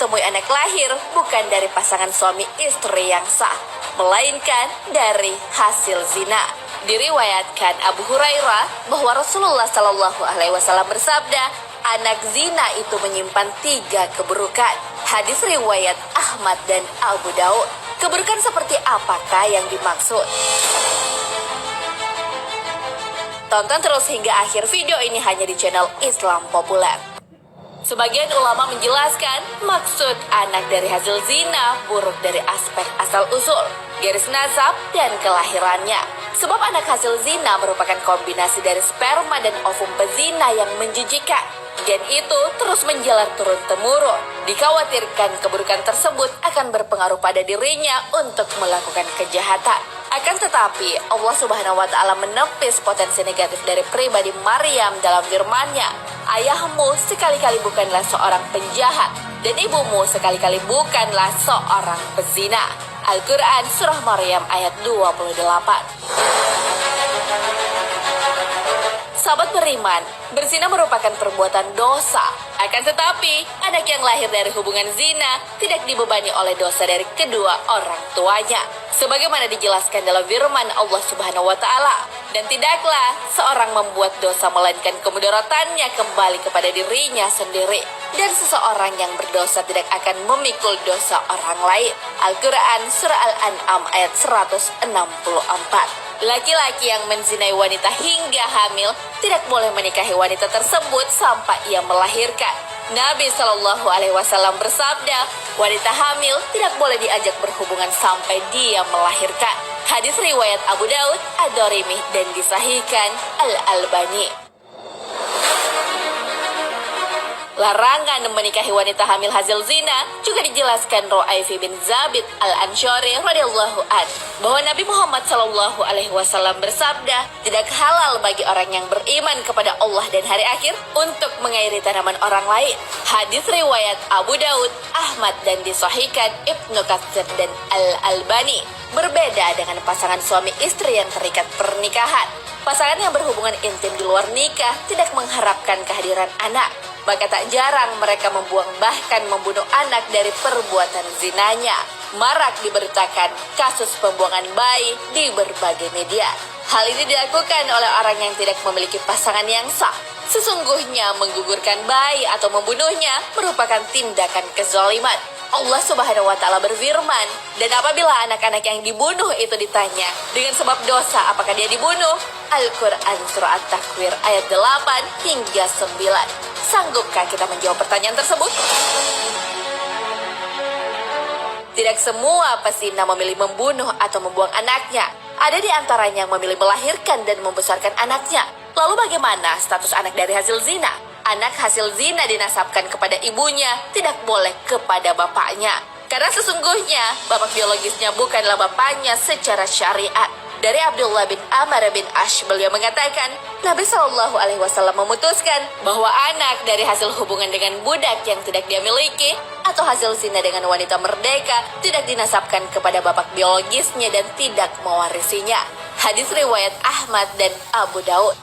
ditemui anak lahir bukan dari pasangan suami istri yang sah, melainkan dari hasil zina. Diriwayatkan Abu Hurairah bahwa Rasulullah Shallallahu Alaihi Wasallam bersabda, anak zina itu menyimpan 3 keburukan. Hadis riwayat Ahmad dan Abu Daud. Keburukan seperti apakah yang dimaksud? Tonton terus hingga akhir video ini hanya di channel Islam Populer. Sebagian ulama menjelaskan maksud anak dari hasil zina buruk dari aspek asal-usul, garis nasab, dan kelahirannya. Sebab anak hasil zina merupakan kombinasi dari sperma dan ovum pezina yang menjijikan. Gen itu terus menjalar turun-temurun. Dikhawatirkan keburukan tersebut akan berpengaruh pada dirinya untuk melakukan kejahatan. Akan tetapi, Allah Subhanahu wa Ta'ala menepis potensi negatif dari pribadi Maryam dalam firman-Nya. Ayahmu sekali-kali bukanlah seorang penjahat, dan ibumu sekali-kali bukanlah seorang pezina. Al-Quran Surah Maryam ayat 28. Sahabat beriman, berzina merupakan perbuatan dosa. Akan tetapi, anak yang lahir dari hubungan zina tidak dibebani oleh dosa dari kedua orang tuanya. Sebagaimana dijelaskan dalam firman Allah Subhanahu wa Ta'ala, dan tidaklah seorang membuat dosa melainkan kemudaratannya kembali kepada dirinya sendiri, dan seseorang yang berdosa tidak akan memikul dosa orang lain. Al-Quran Surah Al-An'am ayat 164. Laki-laki yang menzinai wanita hingga hamil tidak boleh menikahi wanita tersebut sampai ia melahirkan. Nabi Shallallahu Alaihi Wasallam bersabda, wanita hamil tidak boleh diajak berhubungan sampai dia melahirkan. Hadis riwayat Abu Daud, Ad-Darimi, dan disahihkan Al-Albani. Larangan menikahi wanita hamil hasil zina juga dijelaskan Ru'ayfi bin Zabit Al-Ansyari radhiyallahu anhu bahwa Nabi Muhammad Shallallahu Alaihi Wasallam bersabda, tidak halal bagi orang yang beriman kepada Allah dan hari akhir untuk mengairi tanaman orang lain. Hadis riwayat Abu Daud, Ahmad, dan disahihkan Ibnu Katsir dan Al-Albani. Berbeda dengan pasangan suami istri yang terikat pernikahan. Pasangan yang berhubungan intim di luar nikah tidak mengharapkan kehadiran anak. Maka tak jarang mereka membuang bahkan membunuh anak dari perbuatan zinanya. Marak diberitakan kasus pembuangan bayi di berbagai media. Hal ini dilakukan oleh orang yang tidak memiliki pasangan yang sah. Sesungguhnya menggugurkan bayi atau membunuhnya merupakan tindakan kezaliman. Allah Subhanahu wa Ta'ala berfirman, dan apabila anak-anak yang dibunuh itu ditanya dengan sebab dosa apakah dia dibunuh? Al-Quran Surah At-Takwir ayat 8 hingga 9. Sanggupkah kita menjawab pertanyaan tersebut? Tidak semua pezina memilih membunuh atau membuang anaknya. Ada di antaranya yang memilih melahirkan dan membesarkan anaknya. Lalu bagaimana status anak dari hasil zina? Anak hasil zina dinasabkan kepada ibunya, tidak boleh kepada bapaknya. Karena sesungguhnya bapak biologisnya bukanlah bapaknya secara syariat. Dari Abdullah bin Amr bin Ash, beliau mengatakan, Nabi Shallallahu Alaihi Wasallam memutuskan bahwa anak dari hasil hubungan dengan budak yang tidak dia miliki atau hasil zina dengan wanita merdeka tidak dinasabkan kepada bapak biologisnya dan tidak mewarisinya. Hadis riwayat Ahmad dan Abu Daud.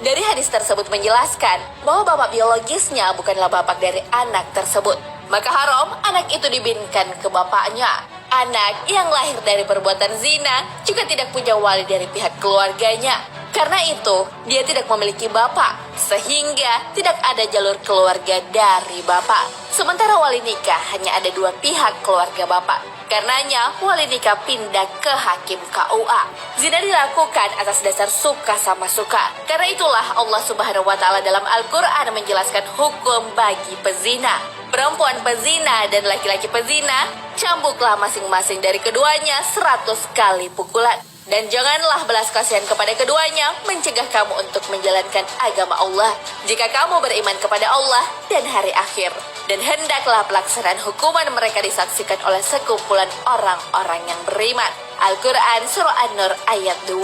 Dari hadis tersebut menjelaskan bahwa bapak biologisnya bukanlah bapak dari anak tersebut. Maka haram anak itu dibinkan ke bapaknya. Anak yang lahir dari perbuatan zina juga tidak punya wali dari pihak keluarganya. Karena itu, dia tidak memiliki bapak, sehingga tidak ada jalur keluarga dari bapak. Sementara wali nikah hanya ada 2 pihak keluarga bapak. Karenanya, wali nikah pindah ke hakim KUA. Zina dilakukan atas dasar suka sama suka. Karena itulah Allah Subhanahu wa Ta'ala dalam Al-Quran menjelaskan hukum bagi pezina. Perempuan pezina dan laki-laki pezina, cambuklah masing-masing dari keduanya 100 kali pukulan. Dan janganlah belas kasihan kepada keduanya mencegah kamu untuk menjalankan agama Allah jika kamu beriman kepada Allah dan hari akhir. Dan hendaklah pelaksanaan hukuman mereka disaksikan oleh sekumpulan orang-orang yang beriman. Al-Quran Surah An-Nur ayat 2.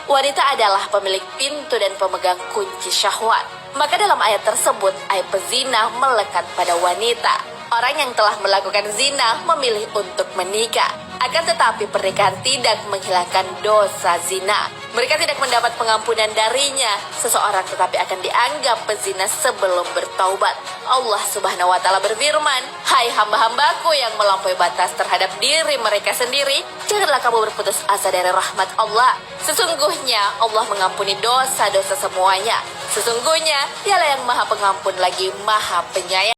Wanita adalah pemilik pintu dan pemegang kunci syahwat. Maka dalam ayat tersebut, aib zina melekat pada wanita. Orang yang telah melakukan zina memilih untuk menikah. Akan tetapi pernikahan tidak menghilangkan dosa zina. Mereka tidak mendapat pengampunan darinya seseorang, tetapi akan dianggap pezina sebelum bertaubat. Allah Subhanahu wa Ta'ala berfirman, "Hai hamba-hambaku yang melampaui batas terhadap diri mereka sendiri, janganlah kamu berputus asa dari rahmat Allah. Sesungguhnya Allah mengampuni dosa-dosa semuanya. Sesungguhnya Dialah yang Maha Pengampun lagi Maha Penyayang."